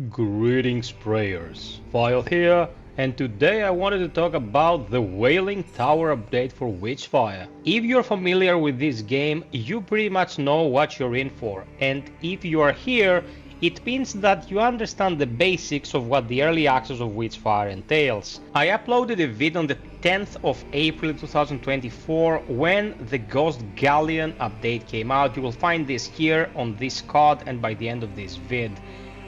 Greetings prayers, FiOth here, and today I wanted to talk about the Wailing Tower update for Witchfire. If you're familiar with this game, you pretty much know what you're in for, and if you are here, it means that you understand the basics of what the early access of Witchfire entails. I uploaded a video on the 10th of April 2024 when the Ghost Galleon update came out. You will find this here on this card and by the end of this vid.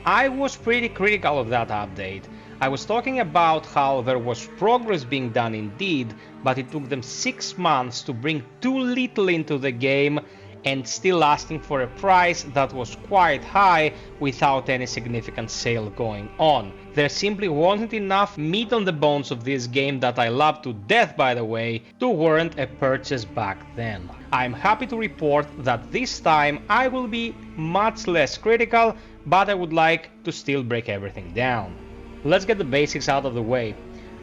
I was pretty critical of that update. I was talking about how there was progress being done indeed, but it took them 6 months to bring too little into the game and still asking for a price that was quite high without any significant sale going on. There simply wasn't enough meat on the bones of this game that I love to death, by the way, to warrant a purchase back then. I'm happy to report that this time I will be much less critical, but I would like to still break everything down. Let's get the basics out of the way.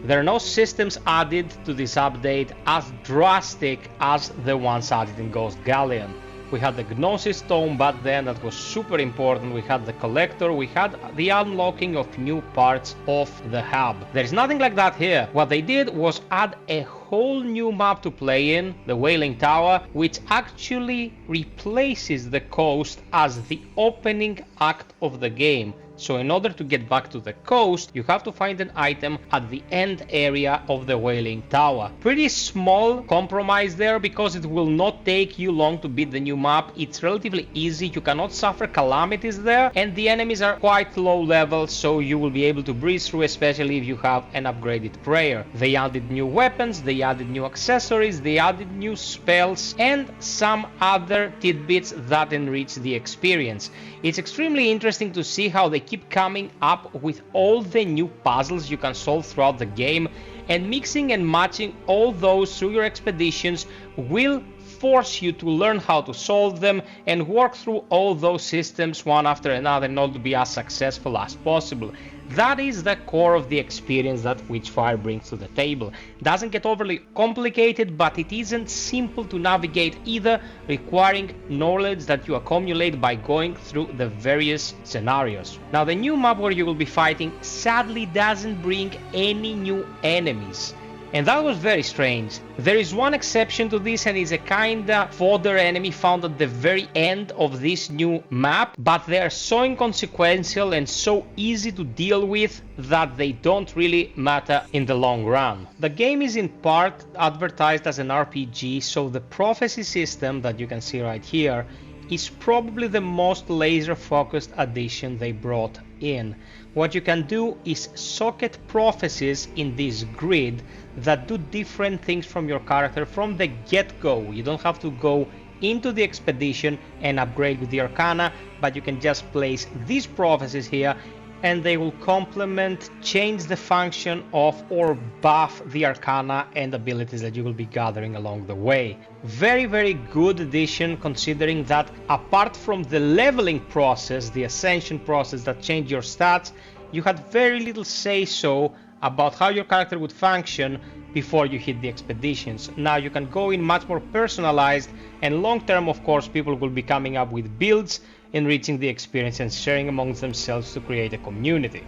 There are no systems added to this update as drastic as the ones added in Ghost Galleon. We had the Gnosis Tome back then, that was super important. We had the Collector, we had the unlocking of new parts of the hub. There is nothing like that here. What they did was add a whole new map to play in, the Wailing Tower, which actually replaces the coast as the opening act of the game. So in order to get back to the coast, you have to find an item at the end area of the Wailing Tower. Pretty small compromise there, because it will not take you long to beat the new map. It's relatively easy, you cannot suffer calamities there, and the enemies are quite low level, so you will be able to breeze through, especially if you have an upgraded prayer. They added new weapons, they added new accessories, they added new spells, and some other tidbits that enrich the experience. It's extremely interesting to see how they keep coming up with all the new puzzles you can solve throughout the game, and mixing and matching all those through your expeditions will force you to learn how to solve them and work through all those systems one after another in order to be as successful as possible. That is the core of the experience that Witchfire brings to the table. Doesn't get overly complicated, but it isn't simple to navigate either, requiring knowledge that you accumulate by going through the various scenarios. Now, the new map where you will be fighting sadly doesn't bring any new enemies. And that was very strange. There is one exception to this, and it's a kinda fodder enemy found at the very end of this new map, but they are so inconsequential and so easy to deal with that they don't really matter in the long run. The game is in part advertised as an RPG, so the prophecy system that you can see right here is probably the most laser-focused addition they brought in. What you can do is socket prophecies in this grid that do different things from your character from the get-go. You don't have to go into the expedition and upgrade with the Arcana, but you can just place these prophecies here and they will complement, change the function of, or buff the Arcana and abilities that you will be gathering along the way. Very, very good addition, considering that apart from the leveling process, the ascension process that changed your stats, you had very little say-so about how your character would function before you hit the expeditions. Now you can go in much more personalized, and long-term, of course, people will be coming up with builds, enriching the experience and sharing amongst themselves to create a community.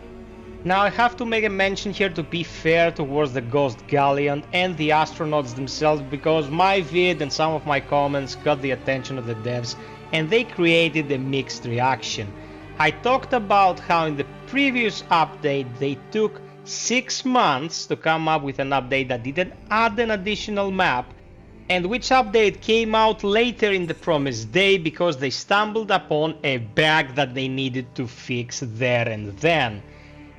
Now I have to make a mention here to be fair towards the Ghost Galleon and the astronauts themselves, because my vid and some of my comments got the attention of the devs and they created a mixed reaction. I talked about how in the previous update they took 6 months to come up with an update that didn't add an additional map, and which update came out later in the promised day because they stumbled upon a bug that they needed to fix there and then.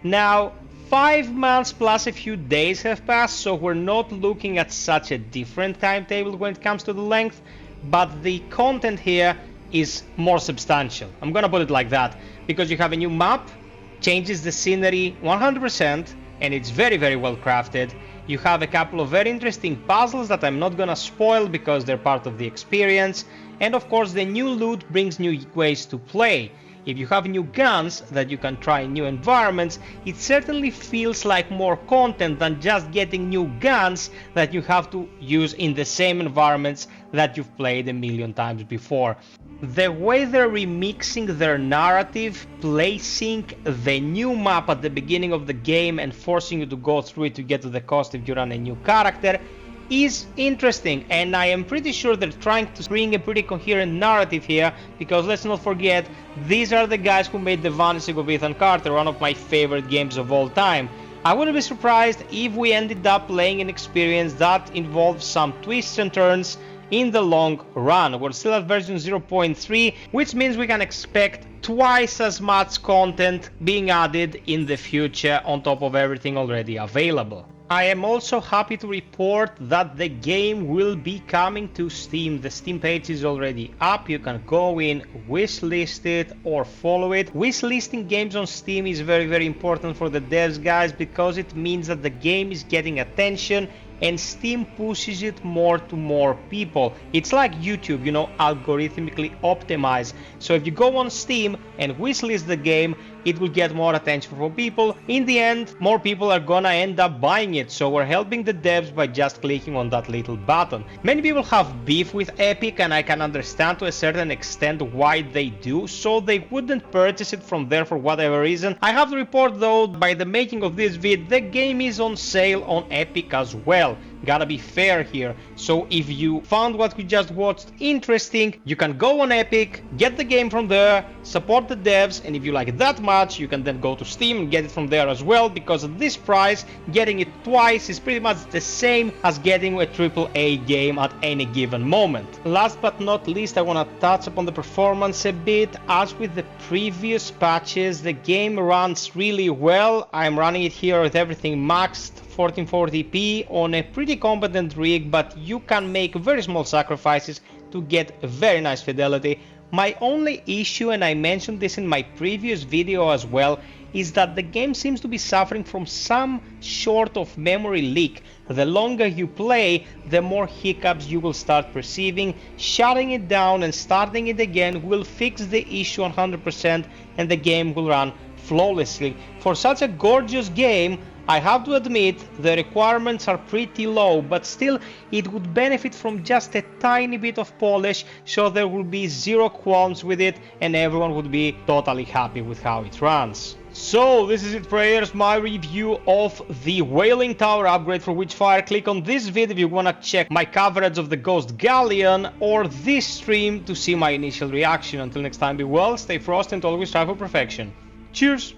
Now, 5 months plus a few days have passed, so we're not looking at such a different timetable when it comes to the length, but the content here is more substantial. I'm gonna put it like that, because you have a new map, changes the scenery 100%, and it's very, very well crafted. You have a couple of very interesting puzzles that I'm not gonna spoil because they're part of the experience, and of course the new loot brings new ways to play. if you have new guns that you can try in new environments, it certainly feels like more content than just getting new guns that you have to use in the same environments that you've played a million times before. The way they're remixing their narrative, placing the new map at the beginning of the game and forcing you to go through it to get to the coast if you run a new character, is interesting, and I am pretty sure they're trying to bring a pretty coherent narrative here, because let's not forget, these are the guys who made The Vanishing of Ethan Carter, one of my favorite games of all time. I wouldn't be surprised if we ended up playing an experience that involves some twists and turns in the long run. We're still at version 0.3, which means we can expect twice as much content being added in the future on top of everything already available. I am also happy to report that the game will be coming to Steam. The Steam page is already up. You can go in, wishlist it or follow it. Wishlisting games on Steam is very important for the devs, guys, because it means that the game is getting attention and Steam pushes it more to more people. It's like YouTube, you know, algorithmically optimized. So if you go on Steam and wishlist the game, it will get more attention from people. In the end, more people are gonna end up buying it, so we're helping the devs by just clicking on that little button. Many people have beef with Epic, and I can understand to a certain extent why they do, so they wouldn't purchase it from there for whatever reason. I have to report though, by the making of this vid, the game is on sale on Epic as well. Gotta be fair here. So if you found what we just watched interesting, you can go on Epic, get the game from there, support the devs, and if you like it that much, you can then go to Steam and get it from there as well, because at this price, getting it twice is pretty much the same as getting a AAA game at any given moment. Last but not least, I want to touch upon the performance a bit. As with the previous patches, the game runs really well. I'm running it here with everything maxed, 1440p on a pretty competent rig, but you can make very small sacrifices to get very nice fidelity. My only issue, and I mentioned this in my previous video as well, is that the game seems to be suffering from some sort of memory leak. The longer you play, the more hiccups you will start perceiving. Shutting it down and starting it again will fix the issue 100% and the game will run flawlessly. For such a gorgeous game, I have to admit the requirements are pretty low, but still it would benefit from just a tiny bit of polish, so there will be zero qualms with it and everyone would be totally happy with how it runs. So this is it, players, my review of the Wailing Tower upgrade for Witchfire. Click on this video if you wanna check my coverage of the Ghost Galleon, or this stream to see my initial reaction. Until next time, be well, stay frosty and always strive for perfection. Cheers!